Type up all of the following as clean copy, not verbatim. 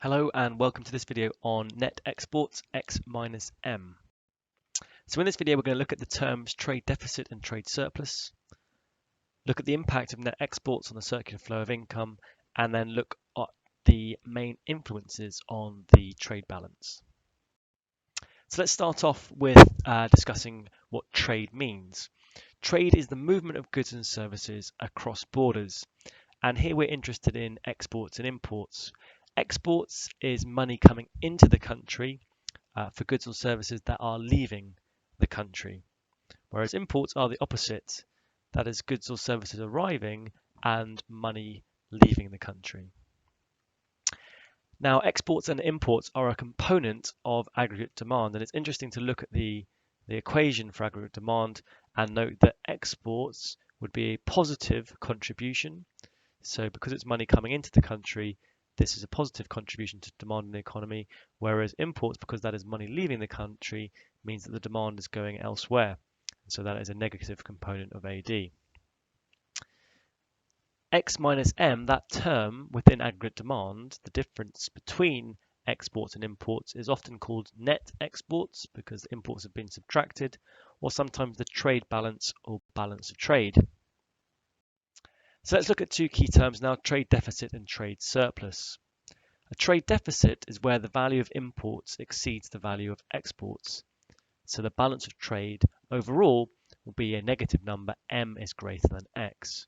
Hello and welcome to this video on net exports X minus M. So in this video we're going to look at the terms trade deficit and trade surplus, look at the impact of net exports on the circular flow of income, and then look at the main influences on the trade balance. So let's start off with discussing what trade means. Trade is the movement of goods and services across borders, and here we're interested in exports and imports. Exports is money coming into the country for goods or services that are leaving the country, whereas imports are the opposite, that is goods or services arriving and money leaving the country. Now, exports and imports are a component of aggregate demand, and it's interesting to look at the equation for aggregate demand and note that exports would be a positive contribution. So because it's money coming into the country, this is a positive contribution to demand in the economy, whereas imports, because that is money leaving the country, means that the demand is going elsewhere. So that is a negative component of AD. X minus M, that term within aggregate demand, the difference between exports and imports, is often called net exports because imports have been subtracted, or sometimes the trade balance or balance of trade. So let's look at two key terms now, trade deficit and trade surplus. A trade deficit is where the value of imports exceeds the value of exports. So the balance of trade overall will be a negative number, M is greater than X.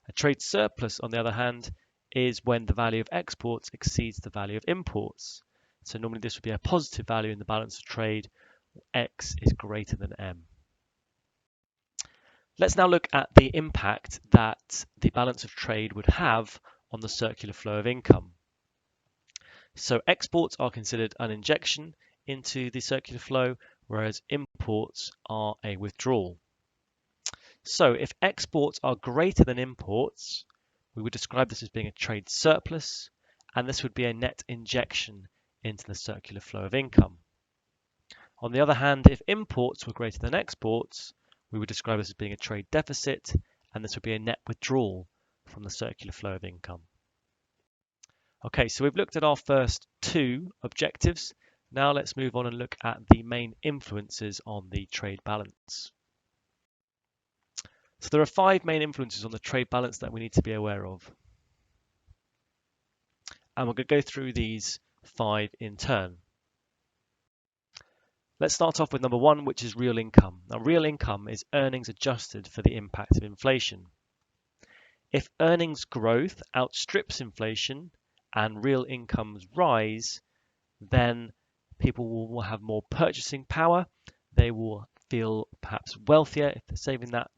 A trade surplus, on the other hand, is when the value of exports exceeds the value of imports. So normally this would be a positive value in the balance of trade, X is greater than M. Let's now look at the impact that the balance of trade would have on the circular flow of income. So exports are considered an injection into the circular flow, whereas imports are a withdrawal. So if exports are greater than imports, we would describe this as being a trade surplus, and this would be a net injection into the circular flow of income. On the other hand, if imports were greater than exports, we would describe this as being a trade deficit, and this would be a net withdrawal from the circular flow of income. Okay, so we've looked at our first two objectives. Now let's move on and look at the main influences on the trade balance. So there are 5 main influences on the trade balance that we need to be aware of. And we're going to go through these 5 in turn. Let's start off with number 1, which is real income. Now, real income is earnings adjusted for the impact of inflation. If earnings growth outstrips inflation and real incomes rise, then people will have more purchasing power. They will feel perhaps wealthier if they're saving that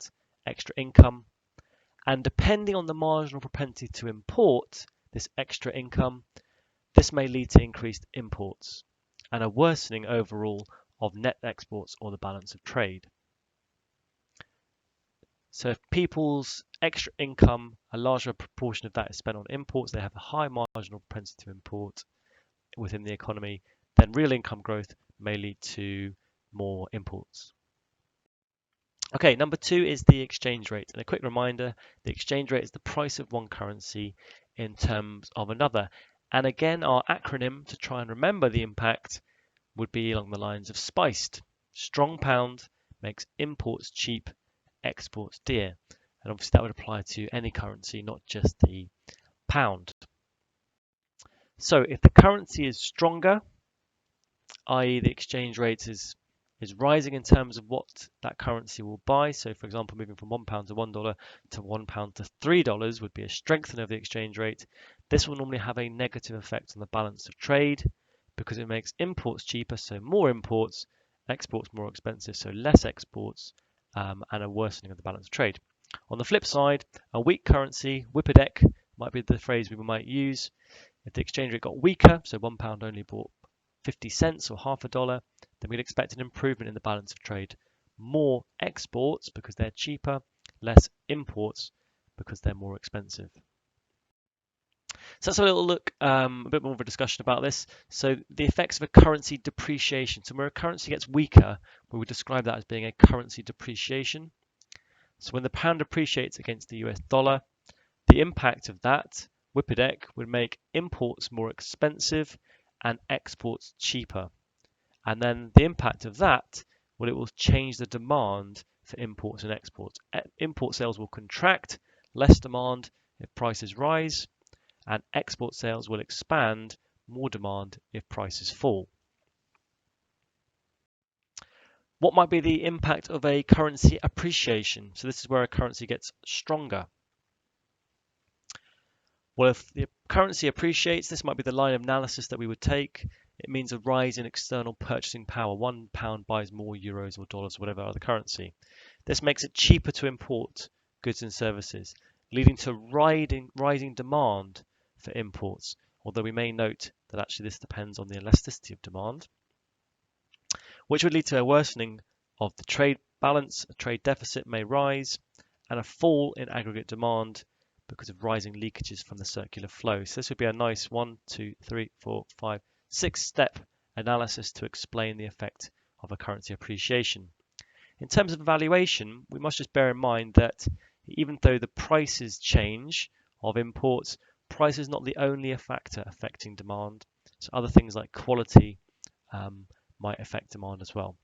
extra income. And depending on the marginal propensity to import this extra income, this may lead to increased imports and a worsening overall of net exports or the balance of trade. So if people's extra income, a larger proportion of that is spent on imports, they have a high marginal propensity to import within the economy, then real income growth may lead to more imports. Okay, number 2 is the exchange rate. And a quick reminder, the exchange rate is the price of one currency in terms of another. And again, our acronym to try and remember the impact would be along the lines of SPICED. Strong pound makes imports cheap, exports dear. And obviously that would apply to any currency, not just the pound. So if the currency is stronger, i.e. the exchange rate is rising in terms of what that currency will buy. So for example, moving from £1 to $1 to £1 to $3 would be a strengthening of the exchange rate. This will normally have a negative effect on the balance of trade because it makes imports cheaper, so more imports, exports more expensive, so less exports, and a worsening of the balance of trade. On the flip side, a weak currency, WIPDEC, might be the phrase we might use. If the exchange rate got weaker, so £1 only bought 50 cents or half a dollar, then we'd expect an improvement in the balance of trade. More exports because they're cheaper, less imports because they're more expensive. So let's have a little look, a bit more of a discussion about this. So the effects of a currency depreciation. So where a currency gets weaker, we would describe that as being a currency depreciation. So when the pound appreciates against the US dollar, the impact of that WIPODEC would make imports more expensive and exports cheaper. And then the impact of that, well, it will change the demand for imports and exports. Import sales will contract, less demand if prices rise, and export sales will expand, more demand if prices fall. What might be the impact of a currency appreciation? So this is where a currency gets stronger. Well, if the currency appreciates, this might be the line of analysis that we would take. It means a rise in external purchasing power. £1 buys more euros or dollars, whatever other currency. This makes it cheaper to import goods and services, leading to rising demand for imports, although we may note that actually this depends on the elasticity of demand, which would lead to a worsening of the trade balance. A trade deficit may rise, and a fall in aggregate demand because of rising leakages from the circular flow. So this would be a nice 1, 2, 3, 4, 5, 6-step analysis to explain the effect of a currency appreciation. In terms of evaluation, we must just bear in mind that even though the prices change of imports, price is not the only factor affecting demand. So other things like quality might affect demand as well.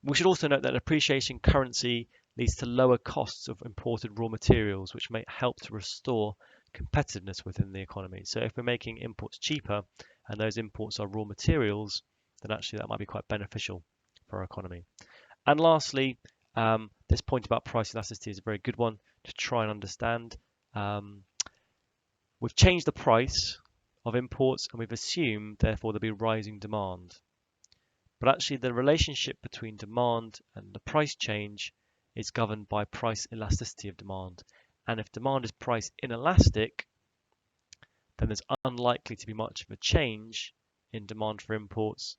We should also note that appreciating currency leads to lower costs of imported raw materials, which may help to restore competitiveness within the economy. So if we're making imports cheaper and those imports are raw materials, then actually that might be quite beneficial for our economy. And lastly, this point about price elasticity is a very good one to try and understand. We've changed the price of imports and we've assumed therefore there'll be rising demand. But actually the relationship between demand and the price change is governed by price elasticity of demand. And if demand is price inelastic, then there's unlikely to be much of a change in demand for imports,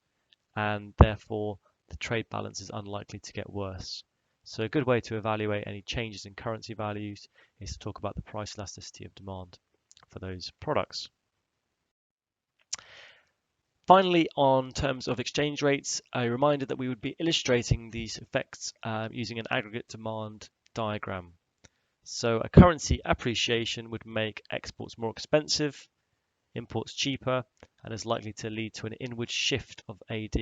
and therefore the trade balance is unlikely to get worse. So a good way to evaluate any changes in currency values is to talk about the price elasticity of demand for those products. Finally, on terms of exchange rates, a reminder that we would be illustrating these effects using an aggregate demand diagram. So a currency appreciation would make exports more expensive, imports cheaper, and is likely to lead to an inward shift of AD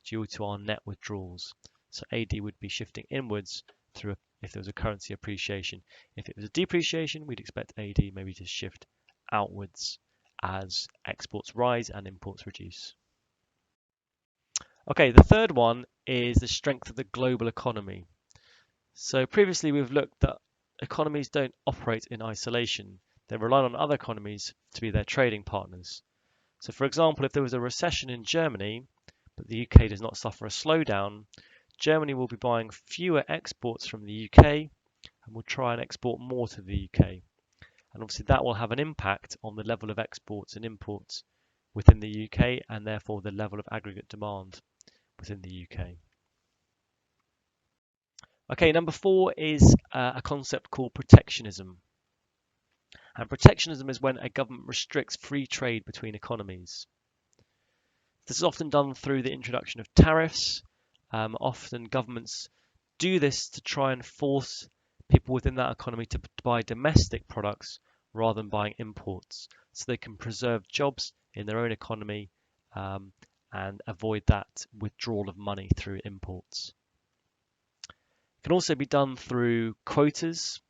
due to our net withdrawals. So AD would be shifting inwards if there was a currency appreciation. If it was a depreciation, we'd expect AD maybe to shift outwards as exports rise and imports reduce. Okay, the third one is the strength of the global economy. So previously we've looked that economies don't operate in isolation. They rely on other economies to be their trading partners. So for example, if there was a recession in Germany, but the UK does not suffer a slowdown, Germany will be buying fewer exports from the UK and will try and export more to the UK. And obviously that will have an impact on the level of exports and imports within the UK and therefore the level of aggregate demand within the UK. Okay, number 4 is a concept called protectionism. And protectionism is when a government restricts free trade between economies. This is often done through the introduction of tariffs. Often governments do this to try and force people within that economy to buy domestic products rather than buying imports, so they can preserve jobs in their own economy and avoid that withdrawal of money through imports. It can also be done through quotas,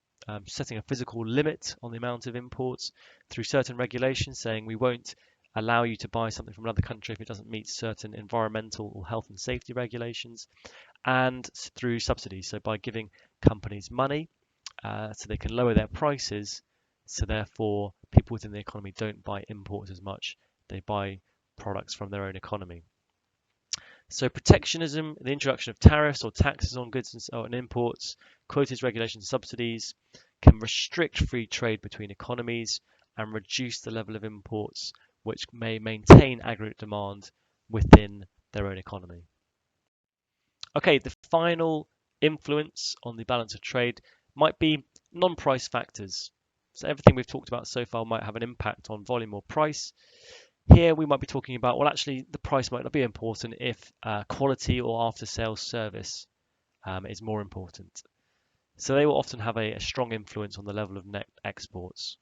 setting a physical limit on the amount of imports, through certain regulations saying we won't allow you to buy something from another country if it doesn't meet certain environmental or health and safety regulations, and through subsidies, so by giving companies money so they can lower their prices, so therefore people within the economy don't buy imports as much, they buy products from their own economy. So protectionism, the introduction of tariffs or taxes on goods and imports, quotas, regulations, subsidies, can restrict free trade between economies and reduce the level of imports, which may maintain aggregate demand within their own economy. Okay, the final influence on the balance of trade might be non-price factors. So everything we've talked about so far might have an impact on volume or price. Here we might be talking about, well, actually the price might not be important if quality or after-sales service is more important. So they will often have a strong influence on the level of net exports.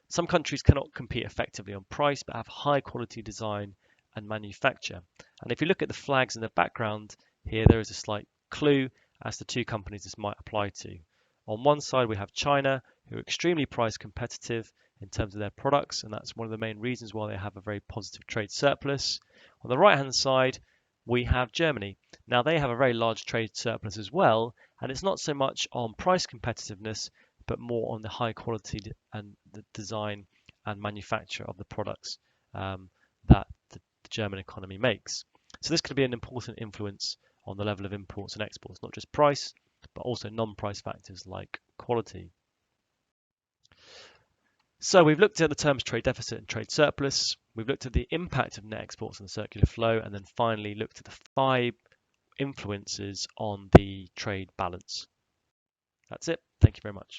Some countries cannot compete effectively on price but have high quality design and manufacture. And if you look at the flags in the background here, there is a slight clue as to two companies this might apply to. On one side, we have China, who are extremely price competitive in terms of their products, and that's one of the main reasons why they have a very positive trade surplus. On the right hand side, we have Germany. Now, they have a very large trade surplus as well, and it's not so much on price competitiveness, but more on the high quality and the design and manufacture of the products that the German economy makes. So this could be an important influence on the level of imports and exports, not just price, but also non-price factors like quality. So we've looked at the terms trade deficit and trade surplus. We've looked at the impact of net exports on the circular flow, and then finally looked at the 5 influences on the trade balance. That's it. Thank you very much.